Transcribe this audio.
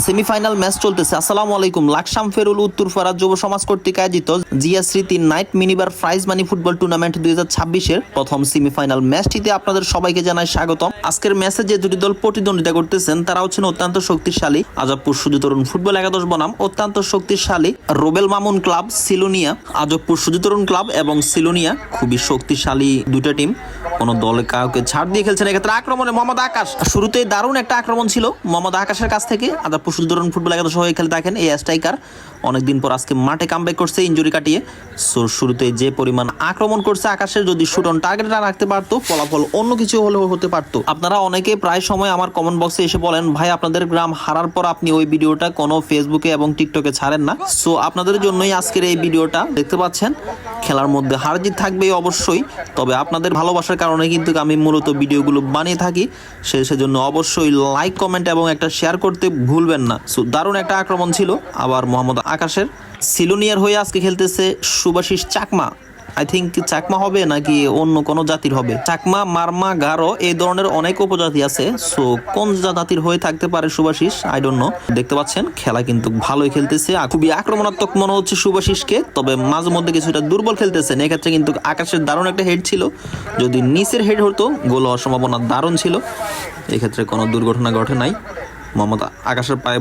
Semifinal match চলতেছে। আসসালামু আলাইকুম। লাকসাম ফেরুল উত্তরপাড়া যুব সমাজ কর্তৃক আয়োজিত জিয়া স্মৃতি night minibar prize money football tournament 2026-এর প্রথম সেমিফাইনাল ম্যাচটিতে আপনাদের সবাইকে জানাই স্বাগতম। আজকের ম্যাচে যে দুটি দল প্রতিদ্বন্দ্বিতা করতেছেন তারা হচ্ছেন অত্যন্ত শক্তিশালী আজবপুর সুজু তরুণ ফুটবল একাদশ বনাম অত্যন্ত শক্তিশালী রোবেল মামুন ক্লাব সিলোনিয়া। আজবপুর সুজু তরুণ ক্লাব এবং সিলোনিয়া খুবই শক্তিশালী দুইটা টিম, কোন দলে কাউকে ছাড় দিয়ে খেলছেন। এক্ষেত্রে আক্রমণে মোহাম্মদ আকাশ, শুরুতেই দারুণ একটা আক্রমণ ছিল মোহাম্মদ আকাশের কাছ থেকে। আজবপুর সুজু তরুণ ফুটবল একাদশ হয়ে খেলে দেখেন এই স্ট্রাইকার অনেকদিন পর আজকে মাঠে কামব্যাক করছে ইনজুরি কাটিয়ে। শুরুতে যে পরিমাণ আক্রমণ করছে আকাশের, যদি শুট অন টার্গেট না রাখতে পারতো ফলাফল অন্য কিছু হলেও হতে পারতো। আপনারা অনেকে প্রায় সময় আমার কমেন্ট বক্সে এসে বলেন, ভাই আপনাদের গ্রাম হারার পর আপনি ওই ভিডিওটা কোনো ফেসবুকে এবং টিকটকে ছাড়েন না। সো আপনাদের জন্যই আজকের এই ভিডিওটা দেখতে পাচ্ছেন। খেলার মধ্যে হার জিত থাকবে অবশ্যই, তবে আপনাদের ভালোবাসার কারণে কিন্তু আমি মূলত ভিডিওগুলো বানিয়ে থাকি। সেজন্য অবশ্যই লাইক, কমেন্ট এবং একটা শেয়ার করতে ভুলবেন না। সো দারুণ একটা আক্রমণ ছিল আবার মোহাম্মদ আকাশের। সিলোনিয়ার হয়ে আজকে খেলতেছে সুভাশিস চাকমা। আই থিঙ্ক চাকমা হবে নাকি অন্য কোনো জাতির হবে। চাকমা, মারমা, গারো এই ধরনের অনেক উপজাতি আছে। সো কোন জাতির হয়ে থাকতে পারে সুভাশিস, আই ডোন্ট নো। দেখতে পাচ্ছেন খেলা কিন্তু ভালোই খেলতেছে, খুবই আক্রমণাত্মক মনে হচ্ছে সুভাশিসকে, তবে মাঝে মধ্যে কিছুটা দুর্বল খেলতেছেন। এক্ষেত্রে কিন্তু আকাশের দারুণ একটা হেড ছিল, যদি নিচের হেড হতো গোল হওয়ার সম্ভাবনা দারুণ ছিল। এক্ষেত্রে কোনো দুর্ঘটনা ঘটে নাই। মোহাম্মদ আকাশের পায়ে